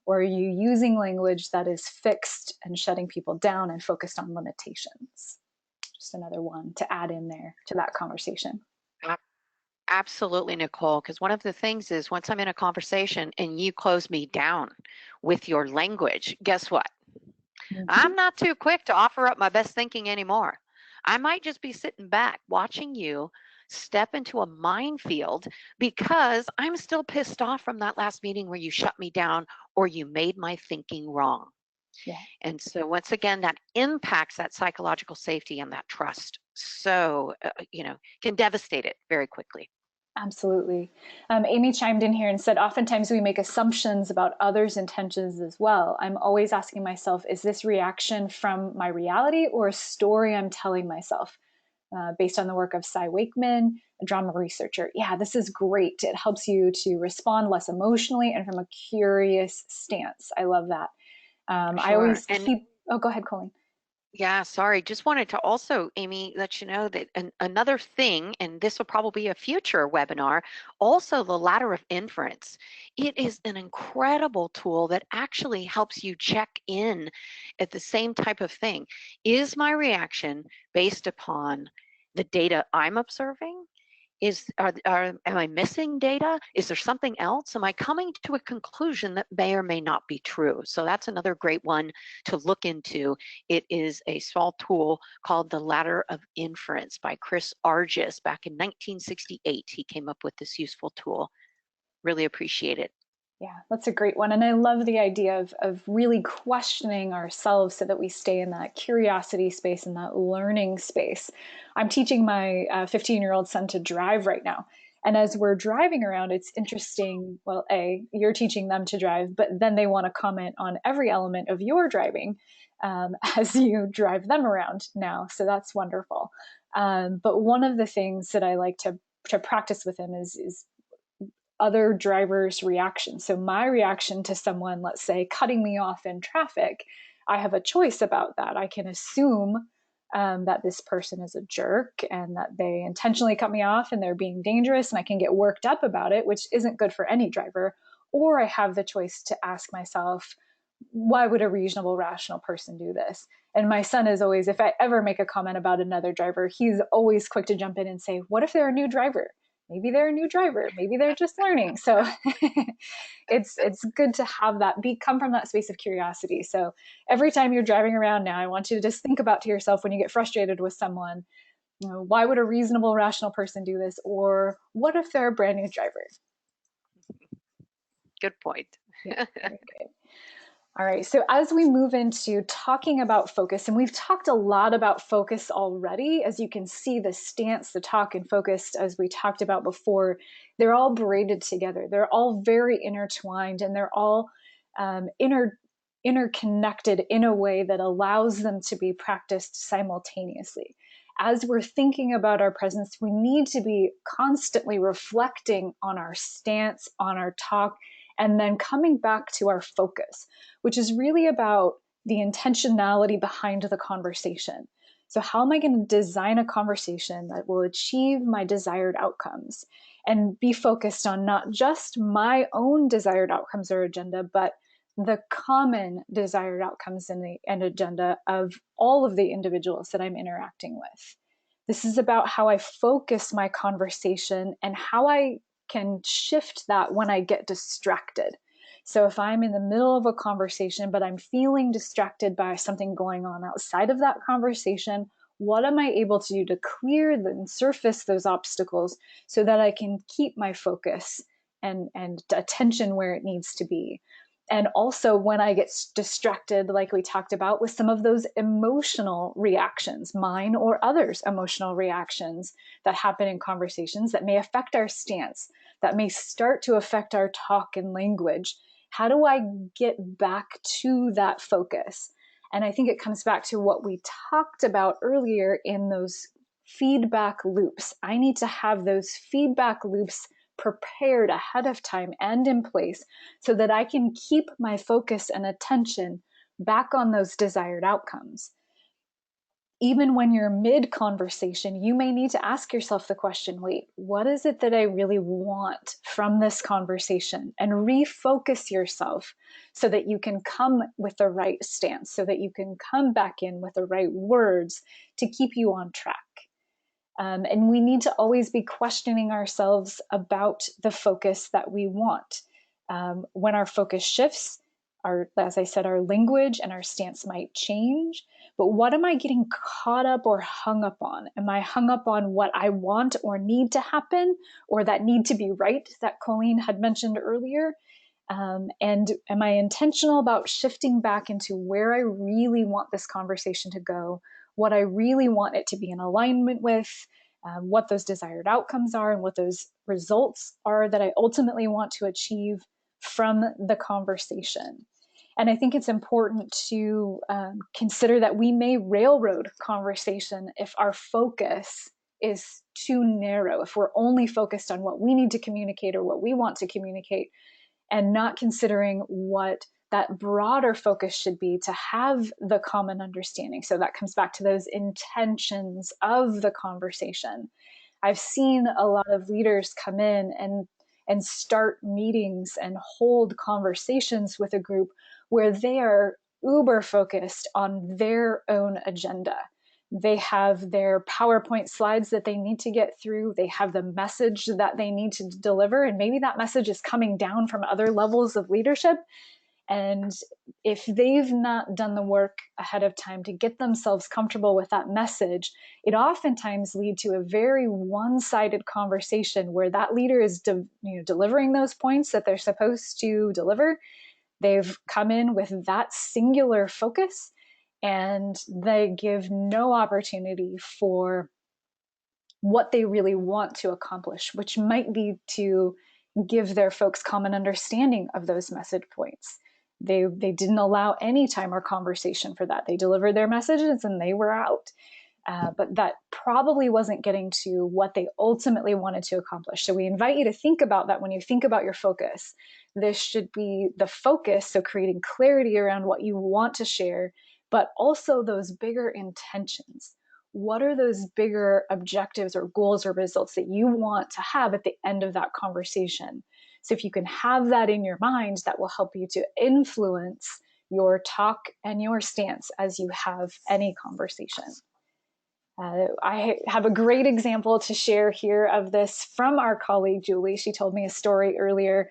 Or are you using language that is fixed and shutting people down and focused on limitations? Just another one to add in there to that conversation. Absolutely, Nicole, because one of the things is once I'm in a conversation and you close me down with your language, guess what? Mm-hmm. I'm not too quick to offer up my best thinking anymore. I might just be sitting back watching you step into a minefield because I'm still pissed off from that last meeting where you shut me down or you made my thinking wrong. Yeah. And so once again, that impacts that psychological safety and that trust. So, can devastate it very quickly. Absolutely. Amy chimed in here and said, oftentimes we make assumptions about others' intentions as well. I'm always asking myself, is this reaction from my reality or a story I'm telling myself? Based on the work of Cy Wakeman, a drama researcher. Yeah, this is great. It helps you to respond less emotionally and from a curious stance. I love that. I Sure. always And keep, oh, go ahead, Colleen. yeah, sorry. Just wanted to also, Amy, let you know that another thing, and this will probably be a future webinar, also the ladder of inference. It is an incredible tool that actually helps you check in at the same type of thing. Is my reaction based upon the data I'm observing? Am I missing data? Is there something else? Am I coming to a conclusion that may or may not be true? So that's another great one to look into. It is a small tool called the Ladder of Inference by Chris Argyris. Back in 1968, he came up with this useful tool. Really appreciate it. Yeah, that's a great one. And I love the idea of really questioning ourselves so that we stay in that curiosity space and that learning space. I'm teaching my 15-year-old son to drive right now. And as we're driving around, it's interesting. Well, you're teaching them to drive, but then they want to comment on every element of your driving as you drive them around now. So that's wonderful. But one of the things that I like to practice with him is other drivers' reaction. So my reaction to someone, let's say, cutting me off in traffic, I have a choice about that. I can assume that this person is a jerk and that they intentionally cut me off and they're being dangerous, and I can get worked up about it, which isn't good for any driver. Or I have the choice to ask myself, why would a reasonable, rational person do this? And my son is always, if I ever make a comment about another driver, he's always quick to jump in and say, what if they're a new driver? Maybe they're a new driver. Maybe they're just learning. So it's good to have that come from that space of curiosity. So every time you're driving around now, I want you to just think about to yourself when you get frustrated with someone, why would a reasonable, rational person do this? Or what if they're a brand new driver? Good point. Yeah, very good. All right, so as we move into talking about focus, and we've talked a lot about focus already, as you can see, the stance, the talk, and focus, as we talked about before, they're all braided together. They're all very intertwined, and they're all interconnected in a way that allows them to be practiced simultaneously. As we're thinking about our presence, we need to be constantly reflecting on our stance, on our talk, and then coming back to our focus, which is really about the intentionality behind the conversation. So, how am I going to design a conversation that will achieve my desired outcomes and be focused on not just my own desired outcomes or agenda, but the common desired outcomes and agenda of all of the individuals that I'm interacting with. This is about how I focus my conversation and how I can shift that when I get distracted. So if I'm in the middle of a conversation, but I'm feeling distracted by something going on outside of that conversation, what am I able to do to clear and surface those obstacles so that I can keep my focus and attention where it needs to be? And also when I get distracted, like we talked about, with some of those emotional reactions, mine or others' emotional reactions that happen in conversations that may affect our stance, that may start to affect our talk and language. How do I get back to that focus? And I think it comes back to what we talked about earlier in those feedback loops. I need to have those feedback loops prepared ahead of time and in place so that I can keep my focus and attention back on those desired outcomes. Even when you're mid conversation, you may need to ask yourself the question, wait, what is it that I really want from this conversation? And refocus yourself so that you can come with the right stance, so that you can come back in with the right words to keep you on track. And we need to always be questioning ourselves about the focus that we want. When our focus shifts, as I said, our language and our stance might change. But what am I getting caught up or hung up on? Am I hung up on what I want or need to happen, or that need to be right that Colleen had mentioned earlier? And am I intentional about shifting back into where I really want this conversation to go, what I really want it to be in alignment with, what those desired outcomes are, and what those results are that I ultimately want to achieve from the conversation? And I think it's important to consider that we may railroad conversation if our focus is too narrow, if we're only focused on what we need to communicate or what we want to communicate, and not considering what that broader focus should be to have the common understanding. So that comes back to those intentions of the conversation. I've seen a lot of leaders come in and start meetings and hold conversations with a group where they are uber focused on their own agenda. They have their PowerPoint slides that they need to get through. They have the message that they need to deliver. And maybe that message is coming down from other levels of leadership. And if they've not done the work ahead of time to get themselves comfortable with that message, it oftentimes leads to a very one-sided conversation where that leader is delivering those points that they're supposed to deliver. They've come in with that singular focus, and they give no opportunity for what they really want to accomplish, which might be to give their folks common understanding of those message points. They didn't allow any time or conversation for that. They delivered their messages and they were out. But that probably wasn't getting to what they ultimately wanted to accomplish. So we invite you to think about that when you think about your focus. This should be the focus, so creating clarity around what you want to share, but also those bigger intentions. What are those bigger objectives or goals or results that you want to have at the end of that conversation? So if you can have that in your mind, that will help you to influence your talk and your stance as you have any conversation. I have a great example to share here of this from our colleague, Julie. She told me a story earlier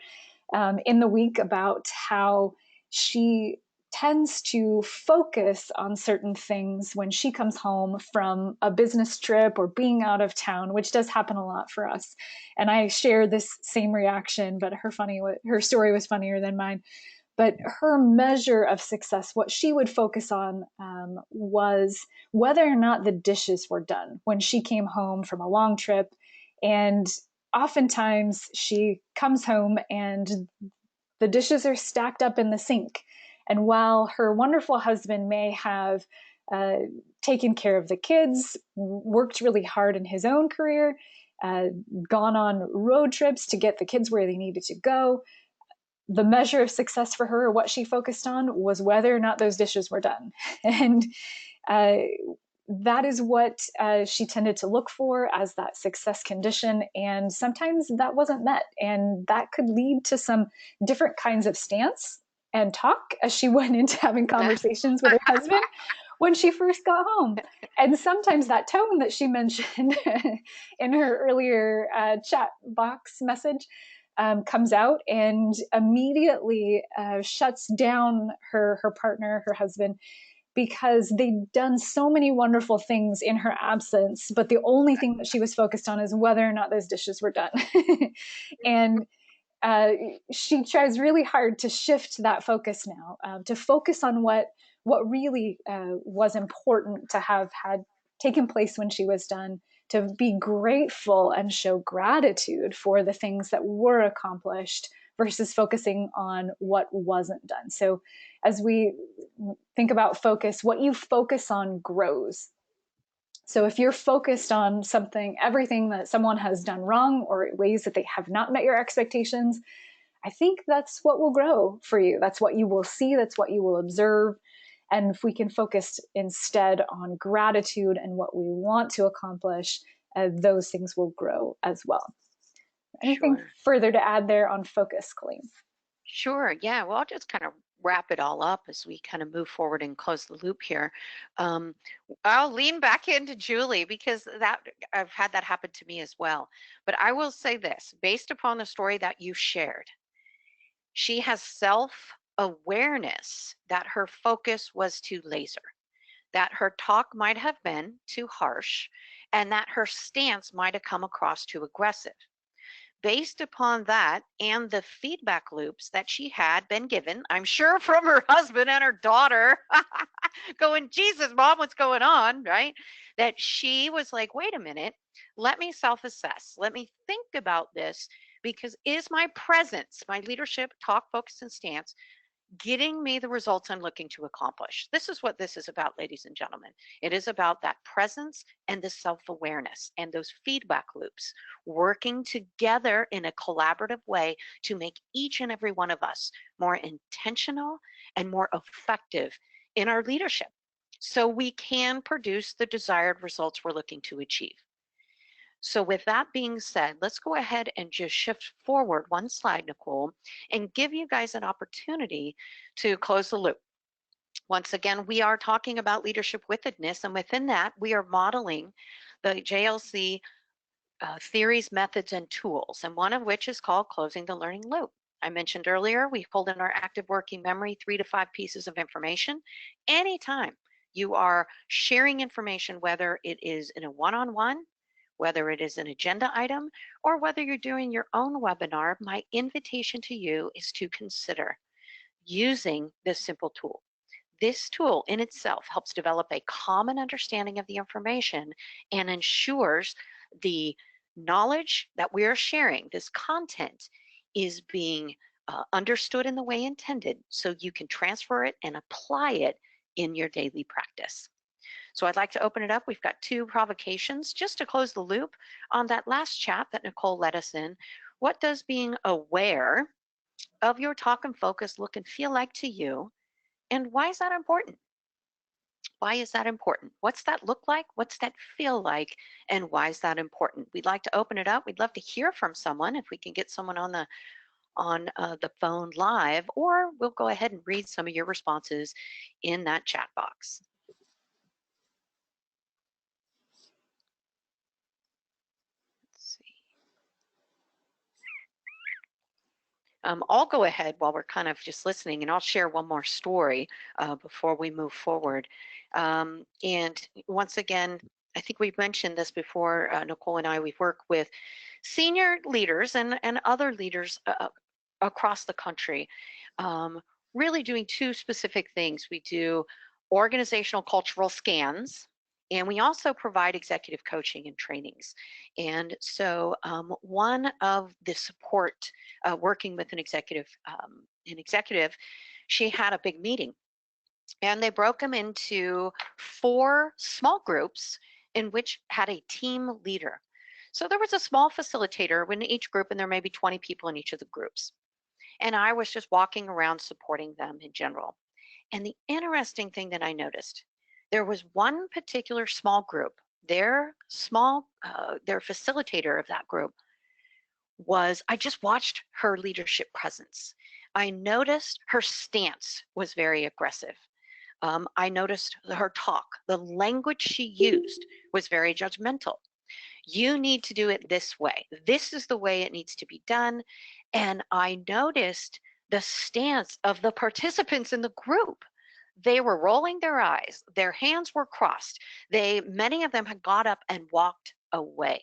in the week about how she tends to focus on certain things when she comes home from a business trip or being out of town, which does happen a lot for us. And I share this same reaction, but her story was funnier than mine. But her measure of success, what she would focus on was whether or not the dishes were done when she came home from a long trip. And oftentimes she comes home and the dishes are stacked up in the sink. And while her wonderful husband may have taken care of the kids, worked really hard in his own career, gone on road trips to get the kids where they needed to go, the measure of success for her, or what she focused on, was whether or not those dishes were done. And that is what she tended to look for as that success condition. And sometimes that wasn't met. And that could lead to some different kinds of stance and talk as she went into having conversations with her husband when she first got home. And sometimes that tone that she mentioned in her earlier chat box message comes out and immediately shuts down her partner, her husband, because they'd done so many wonderful things in her absence, but the only thing that she was focused on is whether or not those dishes were done. And she tries really hard to shift that focus now, to focus on what really was important to have had taken place when she was done, to be grateful and show gratitude for the things that were accomplished versus focusing on what wasn't done. So as we think about focus, what you focus on grows. So if you're focused on something, everything that someone has done wrong or ways that they have not met your expectations, I think that's what will grow for you. That's what you will see. That's what you will observe. And if we can focus instead on gratitude and what we want to accomplish, those things will grow as well. Anything Sure. further to add there on focus, Colleen? Sure. Yeah. Well, I'll just kind of wrap it all up as we kind of move forward and close the loop here. Um, I'll lean back into Julie because that I've had that happen to me as well. But I will say this, based upon the story that you shared, she has self-awareness that her focus was too laser, that her talk might have been too harsh, and that her stance might have come across too aggressive. Based upon that and the feedback loops that she had been given, I'm sure from her husband and her daughter, going, Jesus, Mom, what's going on, right? That she was like, wait a minute, let me self-assess. Let me think about this, because is my presence, my leadership, talk, focus, and stance getting me the results I'm looking to accomplish? This is what this is about, ladies and gentlemen. It is about that presence and the self-awareness and those feedback loops working together in a collaborative way to make each and every one of us more intentional and more effective in our leadership so we can produce the desired results we're looking to achieve. So with that being said, let's go ahead and just shift forward one slide, Nicole, and give you guys an opportunity to close the loop. Once again, we are talking about leadership withedness, and within that, we are modeling the JLC theories, methods, and tools, and one of which is called closing the learning loop. I mentioned earlier, we pulled in our active working memory 3 to 5 pieces of information. Anytime you are sharing information, whether it is in a one-on-one, whether it is an agenda item, or whether you're doing your own webinar, my invitation to you is to consider using this simple tool. This tool in itself helps develop a common understanding of the information and ensures the knowledge that we are sharing, this content, is being understood in the way intended so you can transfer it and apply it in your daily practice. So I'd like to open it up. We've got 2 provocations just to close the loop on that last chat that Nicole led us in. What does being aware of your talk and focus look and feel like to you? And why is that important? Why is that important? What's that look like? What's that feel like? And why is that important? We'd like to open it up. We'd love to hear from someone if we can get someone on the phone live, or we'll go ahead and read some of your responses in that chat box. I'll go ahead while we're kind of just listening, and I'll share one more story before we move forward. And once again, I think we've mentioned this before, Nicole and I, we've worked with senior leaders and other leaders across the country, really doing 2 specific things. We do organizational cultural scans, and we also provide executive coaching and trainings. And so one of the support working with an executive, she had a big meeting, and they broke them into 4 small groups in which had a team leader. So there was a small facilitator in each group, and there may be 20 people in each of the groups. And I was just walking around supporting them in general. And the interesting thing that I noticed, there was one particular small group, their facilitator of that group I just watched her leadership presence. I noticed her stance was very aggressive. I noticed her talk. The language she used was very judgmental. You need to do it this way. This is the way it needs to be done. And I noticed the stance of the participants in the group. They were rolling their eyes. Their hands were crossed. Many of them had got up and walked away.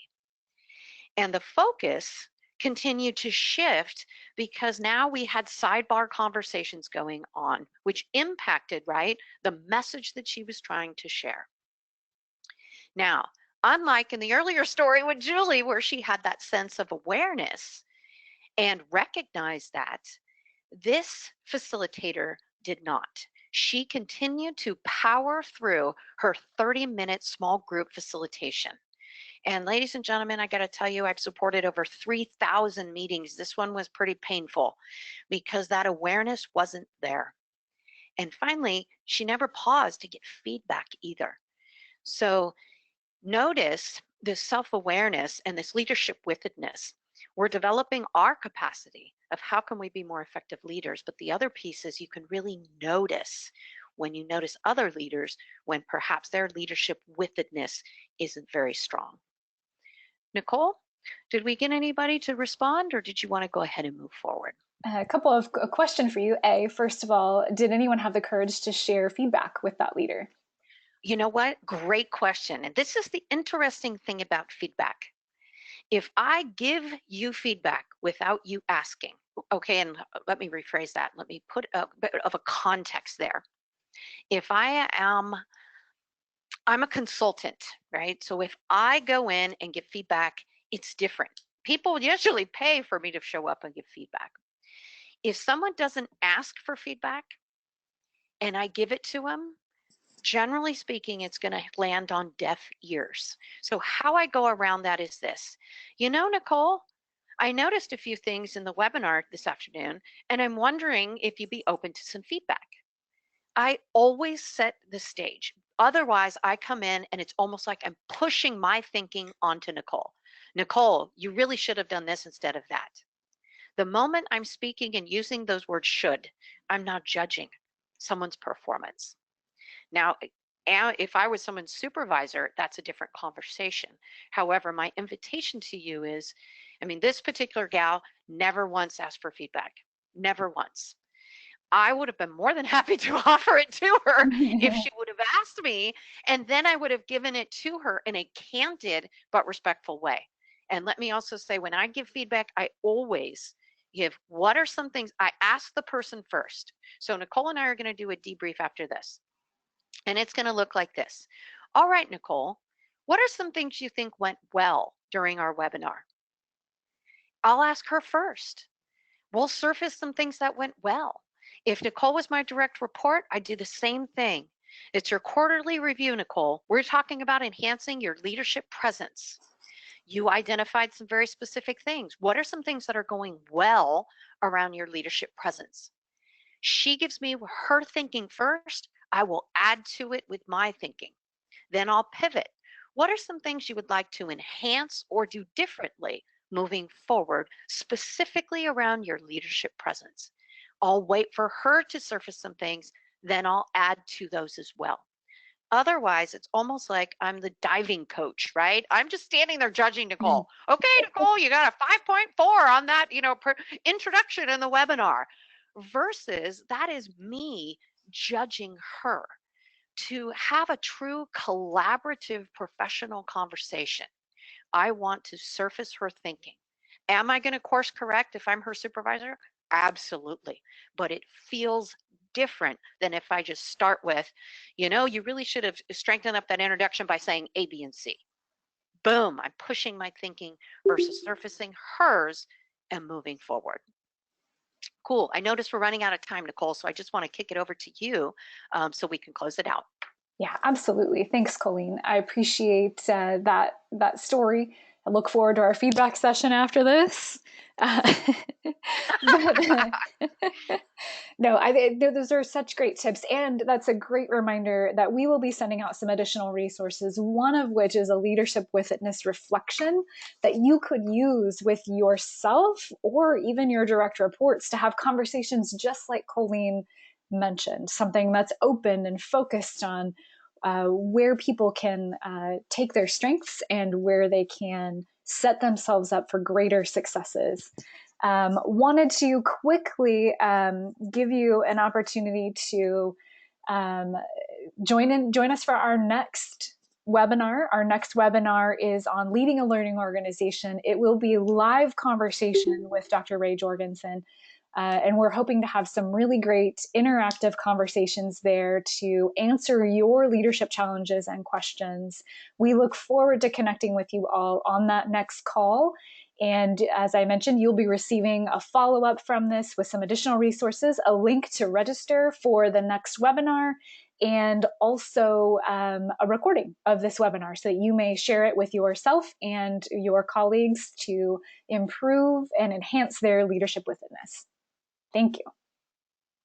And the focus continued to shift because now we had sidebar conversations going on, which impacted, right, the message that she was trying to share. Now, unlike in the earlier story with Julie, where she had that sense of awareness and recognized that, this facilitator did not. She continued to power through her 30-minute small group facilitation. And ladies and gentlemen, I got to tell you, I've supported over 3,000 meetings. This one was pretty painful because that awareness wasn't there. And finally, she never paused to get feedback either. So notice this self-awareness and this leadership-with-it-ness. We're developing our capacity of how can we be more effective leaders. But the other piece is you can really notice when you notice other leaders when perhaps their leadership-with-it-ness isn't very strong. Nicole, did we get anybody to respond, or did you want to go ahead and move forward? A question for you. First of all, did anyone have the courage to share feedback with that leader? You know what? Great question. And this is the interesting thing about feedback. If I give you feedback without you asking, okay, and let me rephrase that. Let me put a bit of a context there. If I'm a consultant, right? So if I go in and give feedback, it's different. People usually pay for me to show up and give feedback. If someone doesn't ask for feedback and I give it to them, generally speaking, it's going to land on deaf ears. So how I go around that is this. You know, Nicole, I noticed a few things in the webinar this afternoon, and I'm wondering if you'd be open to some feedback. I always set the stage. Otherwise, I come in and it's almost like I'm pushing my thinking onto Nicole. Nicole, you really should have done this instead of that. The moment I'm speaking and using those words should, I'm not judging someone's performance. Now, if I was someone's supervisor, that's a different conversation. However, my invitation to you is, this particular gal never once asked for feedback, never once. I would have been more than happy to offer it to her if she would have asked me, and then I would have given it to her in a candid but respectful way. And let me also say, when I give feedback, I always give what are some things I ask the person first. So Nicole and I are going to do a debrief after this, and it's going to look like this. All right, Nicole, what are some things you think went well during our webinar? I'll ask her first. We'll surface some things that went well. If Nicole was my direct report, I'd do the same thing. It's your quarterly review, Nicole. We're talking about enhancing your leadership presence. You identified some very specific things. What are some things that are going well around your leadership presence? She gives me her thinking first. I will add to it with my thinking. Then I'll pivot. What are some things you would like to enhance or do differently moving forward, specifically around your leadership presence? I'll wait for her to surface some things, then I'll add to those as well. Otherwise, it's almost like I'm the diving coach, right? I'm just standing there judging Nicole. Okay, Nicole, you got a 5.4 on that, introduction in the webinar. Versus that is me judging her. To have a true collaborative professional conversation, I want to surface her thinking. Am I going to course correct if I'm her supervisor? Absolutely. But it feels different than if I just start with, you really should have strengthened up that introduction by saying A, B, and C. Boom, I'm pushing my thinking versus surfacing hers and moving forward. Cool. I notice we're running out of time, Nicole, so I just want to kick it over to you so we can close it out. Yeah, absolutely. Thanks, Colleen. I appreciate that story. I look forward to our feedback session after this. Those are such great tips. And that's a great reminder that we will be sending out some additional resources, one of which is a leadership with-itness reflection that you could use with yourself or even your direct reports to have conversations just like Colleen mentioned, something that's open and focused on where people can take their strengths and where they can set themselves up for greater successes. Wanted to quickly give you an opportunity to join us for our next webinar. Our next webinar is on leading a learning organization. It will be a live conversation with Dr. Ray Jorgensen. And we're hoping to have some really great interactive conversations there to answer your leadership challenges and questions. We look forward to connecting with you all on that next call. And as I mentioned, you'll be receiving a follow-up from this with some additional resources, a link to register for the next webinar, and also a recording of this webinar so that you may share it with yourself and your colleagues to improve and enhance their leadership within-ness. Thank you.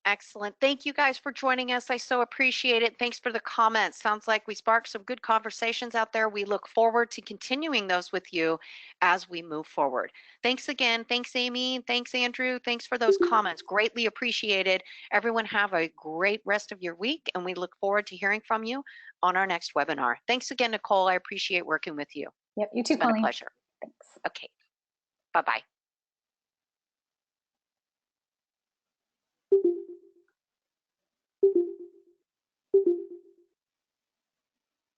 Excellent. Thank you guys for joining us. I so appreciate it. Thanks for the comments. Sounds like we sparked some good conversations out there. We look forward to continuing those with you as we move forward. Thanks again. Thanks, Amy. Thanks, Andrew. Thanks for those comments. Greatly appreciated. Everyone have a great rest of your week, and we look forward to hearing from you on our next webinar. Thanks again, Nicole. I appreciate working with you. Yep, you too, It's been Colleen. a pleasure. Thanks. Okay. Bye-bye.